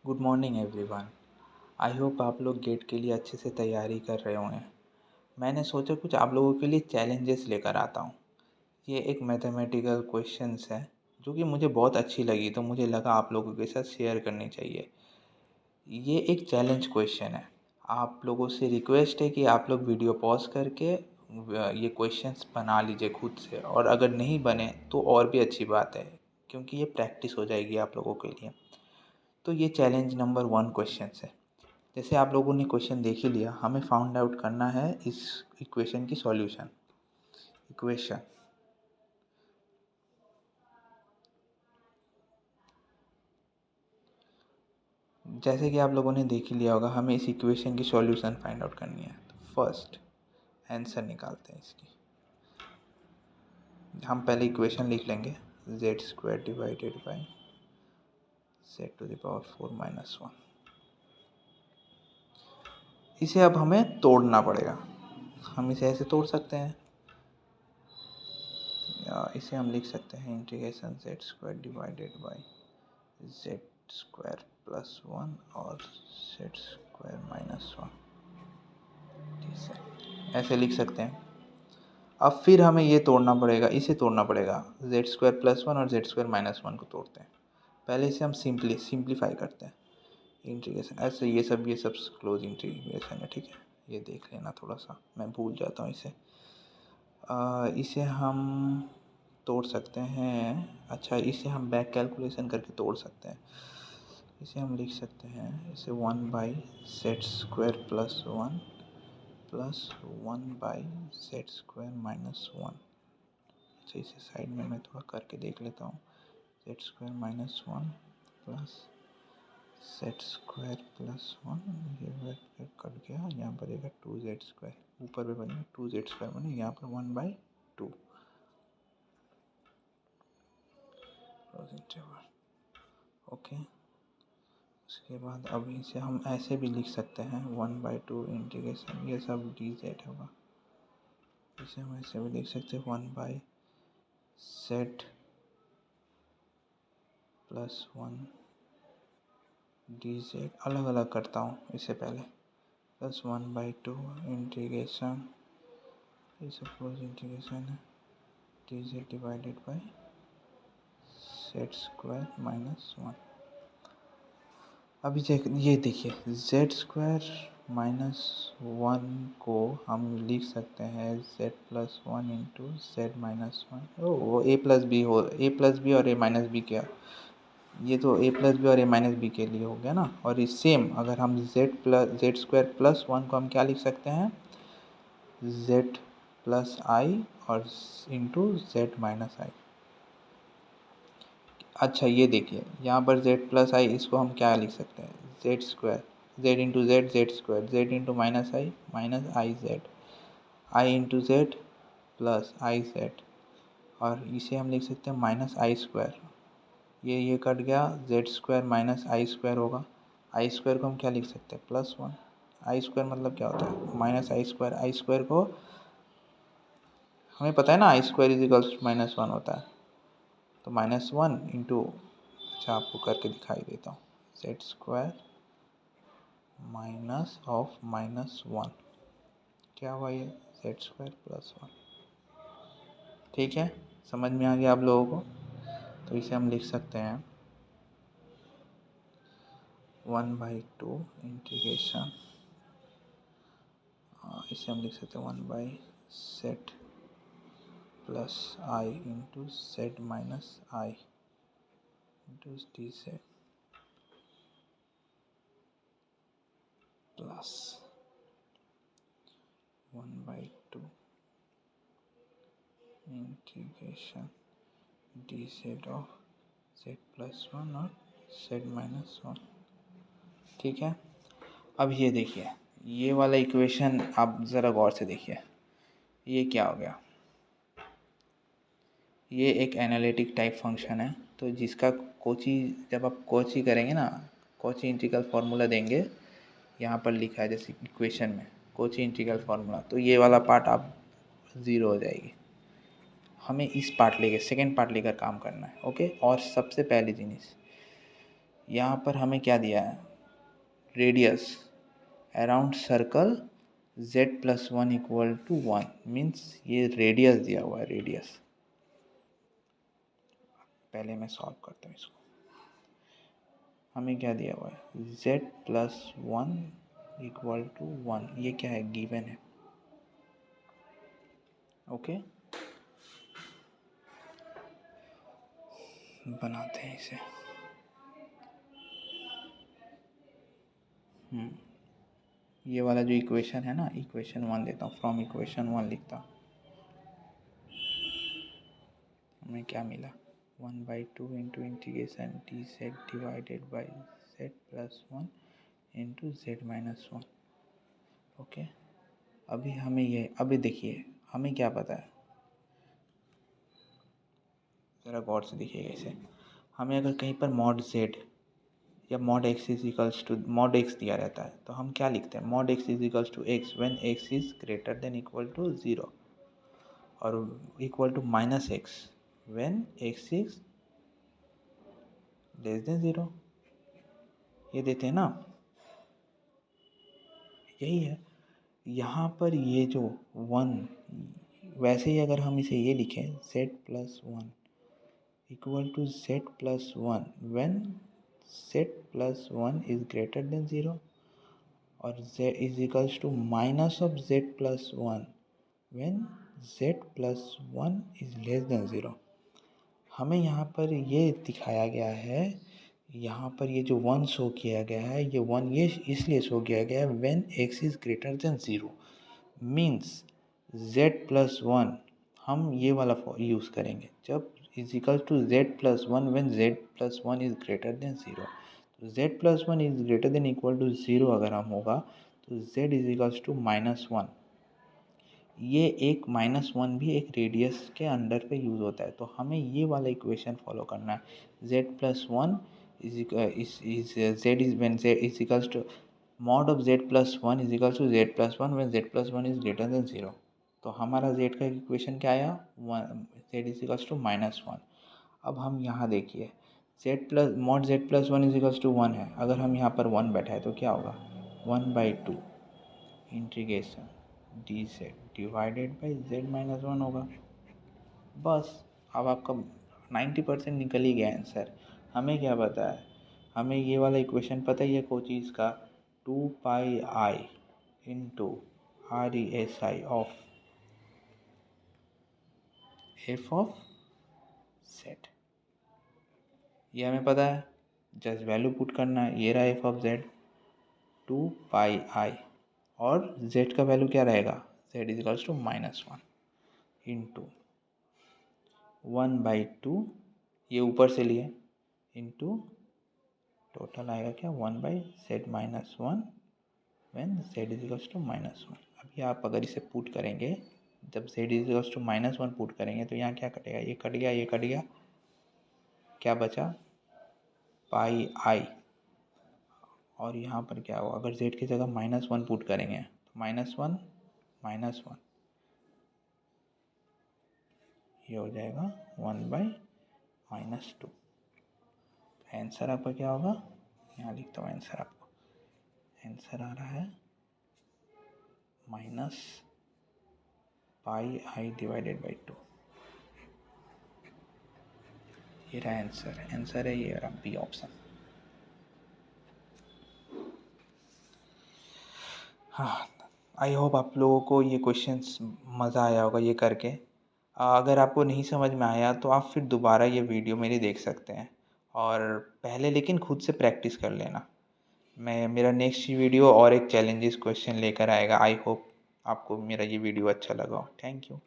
Good morning everyone. I hope आप लोग gate के लिए अच्छे से तैयारी कर रहे होंगे। मैंने सोचा कुछ आप लोगों के लिए चैलेंजेस लेकर आता हूँ। ये एक मैथमेटिकल क्वेश्चंस है जो कि मुझे बहुत अच्छी लगी, तो मुझे लगा आप लोगों के साथ शेयर करनी चाहिए। ये एक चैलेंज क्वेश्चन है। आप लोगों से रिक्वेस्ट है कि आप लोग वीडियो पॉज करके ये क्वेश्चंस बना लीजिए खुद से, और अगर नहीं बने तो और भी अच्छी बात है, क्योंकि ये प्रैक्टिस हो जाएगी आप लोगों के लिए। तो ये चैलेंज नंबर 1 क्वेश्चन है। जैसे आप लोगों ने क्वेश्चन देख ही लिया, हमें फाउंड आउट करना है इस इक्वेशन की सॉल्यूशन। इक्वेशन जैसे कि आप लोगों ने देख ही लिया होगा, हमें इस इक्वेशन की सॉल्यूशन फाइंड आउट करनी है। तो फर्स्ट आंसर निकालते हैं इसकी। हम पहले इक्वेशन लिख लेंगे, z square divided by z to the power 4 minus 1। इसे अब हमें तोड़ना पड़ेगा। हम इसे ऐसे तोड़ सकते हैं, या इसे हम लिख सकते हैं integration Z square divided by Z square plus 1 और जेड स्क्वायर माइनस 1। ठीक है, ऐसे लिख सकते हैं। अब फिर हमें ये तोड़ना पड़ेगा, इसे तोड़ना पड़ेगा, जेड स्क्वायर प्लस 1 और जेड स्क्वायर माइनस 1 को तोड़ते हैं। पहले इसे हम सिंप्लीफाई करते हैं। इंटीग्रेशन ऐसे ये सब क्लोज इंटीग्रेशन है, ठीक है। ये देख लेना, थोड़ा सा मैं भूल जाता हूँ इसे। इसे हम तोड़ सकते हैं। अच्छा, इसे हम बैक कैलकुलेशन करके तोड़ सकते हैं। इसे हम लिख सकते हैं, इसे 1/z² plus 1 plus 1/z² minus 1। अच्छा, इसे साइड में मैं थोड़ा करके देख लेता हूँ। z² minus 1 plus z² plus 1, ये कट गया, यहाँ पर रहेगा 2z²। ऊपर में बनेगा 2z² बने, यहाँ पर 1/2। ओके। उसके बाद अभी इसे हम ऐसे भी लिख सकते हैं, 1/2 इंटीग्रेशन, ये सब dz होगा। इसे हम ऐसे भी लिख सकते हैं, 1/z प्लस 1 dz। अलग अलग करता हूँ इसे पहले, प्लस 1/2 इंटीग्रेशन, ये सब क्लोज इंटीग्रेशन है, dz divided by z² minus 1। अभी ये देखिए, z² माइनस 1 को हम लिख सकते हैं z plus 1 into Z minus 1। वो a प्लस बी और a माइनस बी क्या, ये तो a प्लस बी और a माइनस बी के लिए हो गया ना। और इस सेम अगर हम z² प्लस 1 को हम क्या लिख सकते हैं, z प्लस आई और इंटू जेड माइनस आई। अच्छा, ये देखिए यहाँ पर z प्लस आई, इसको हम क्या लिख सकते हैं, z² z into Z z² z into minus I Z, I into Z plus I Z. और इसे हम लिख सकते हैं -i²। ये कट गया, z² माइनस i² होगा। i² को हम क्या लिख सकते हैं, +1। i² मतलब क्या होता है, -i²। i² को हमें पता है ना, i² = -1 होता है। तो -1 इंटू, अच्छा आपको करके दिखाई देता हूँ, z² माइनस ऑफ -1 क्या हुआ, ये z² प्लस 1। ठीक है, समझ में आ गया आप लोगों को। तो इसे हम लिख सकते हैं 1/2 इंटीग्रेशन, इसे हम लिख सकते हैं 1/z plus I into Z minus I into dz plus 1/2 integration dz of z plus 1 और z माइनस 1। ठीक है। अब ये देखिए, ये वाला इक्वेशन आप ज़रा गौर से देखिए, ये क्या हो गया, ये एक एनालिटिक टाइप फंक्शन है। तो जिसका कोची, जब आप कोची करेंगे ना, कोची इंटीग्रल फार्मूला देंगे, यहाँ पर लिखा है जैसे इक्वेशन में कोची इंटीग्रल फार्मूला, तो ये वाला पार्ट आप ज़ीरो हो जाएगी। हमें इस पार्ट लेके, सेकेंड पार्ट लेकर काम करना है। ओके। और सबसे पहली जिनिस, यहाँ पर हमें क्या दिया है, radius around circle z+1 equal to 1, means ये रेडियस दिया हुआ है, रेडियस। पहले मैं सॉल्व करता हूँ इसको। हमें क्या दिया हुआ है, z+1 इक्वल टू 1, ये क्या है, गिवन है। ओके, बनाते हैं इसे। ये वाला जो इक्वेशन है ना, इक्वेशन 1 लेता हूँ, फ्रॉम इक्वेशन 1 लिखता हूँ। हमें क्या मिला, 1/2 into integration dz divided by z+1 into z-1। Okay, अभी हमें ये, अभी देखिए हमें क्या पता है, ज़रा गौर से देखिएगा इसे। हमें अगर कहीं पर मॉड z या mod x is equals to mod x दिया रहता है तो हम क्या लिखते हैं, mod x is equals to x when x is greater than equal to 0 और equal to -x when x is less than 0, ये देते हैं ना, यही है। यहाँ पर ये जो 1, वैसे ही अगर हम इसे ये लिखें z+1 equal to z+1 when z+1 is greater than 0 और z is equals to minus of z+1 when z+1 is less than 0। हमें यहाँ पर ये दिखाया गया है, यहाँ पर ये जो 1 शो किया गया है, ये 1 ये इसलिए शो किया गया है when x is greater than 0, means z+1 हम ये वाला यूज़ करेंगे जब is equal to z+1 when z+1 is greater than 0। तो z+1 is greater than equal to 0 अगर हम होगा तो z इज इक्वल्स टू -1। ये एक -1 भी एक रेडियस के अंडर पे यूज़ होता है, तो हमें ये वाला इक्वेशन फॉलो करना है। z+1 z is when z is equals to mod of z+1 is equals to z+1 when z+1 is greater than 0। तो हमारा z का इक्वेशन क्या आया, z इज इक्वल्स टू -1। अब हम यहाँ देखिए mod z+1 is equals to 1 है, अगर हम यहाँ पर 1 बैठा है तो क्या होगा, 1/2 integration dz divided by z-1 होगा। बस, अब आपका 90% निकल ही गया आंसर। हमें क्या पता है, हमें ये वाला इक्वेशन पता ही है कोई चीज़ का, 2πi into RESI of f of z, ये हमें पता है, जस्ट वैल्यू पुट करना है। ये रहा f ऑफ z 2πi और z का वैल्यू क्या रहेगा, z is equals to -1 into 1/2, ये ऊपर से लिए, इंटू टोटल आएगा क्या, 1/z-1 when z is equals to -1। अभी आप अगर इसे पुट करेंगे, जब z is equals to -1 put करेंगे तो यहाँ क्या कटेगा, ये कट गया, ये कट गया, क्या बचा, πi, और यहाँ पर क्या होगा, अगर z की जगह -1 पुट करेंगे तो -1 -1, ये हो जाएगा 1/-2। आंसर आपका क्या होगा, यहाँ लिखता हूँ आंसर आपको, आंसर आ रहा है -πi डिवाइडेड बाई 2। ये रहा आंसर, आंसर है ये रहा बी ऑप्शन। हाँ, आई होप आप लोगों को ये क्वेश्चंस मज़ा आया होगा ये करके। अगर आपको नहीं समझ में आया तो आप फिर दोबारा ये वीडियो मेरी देख सकते हैं, और पहले लेकिन खुद से प्रैक्टिस कर लेना। मेरा नेक्स्ट वीडियो और एक चैलेंजेस क्वेश्चन लेकर आएगा। आई होप आपको मेरा ये वीडियो अच्छा लगा हो। Thank you.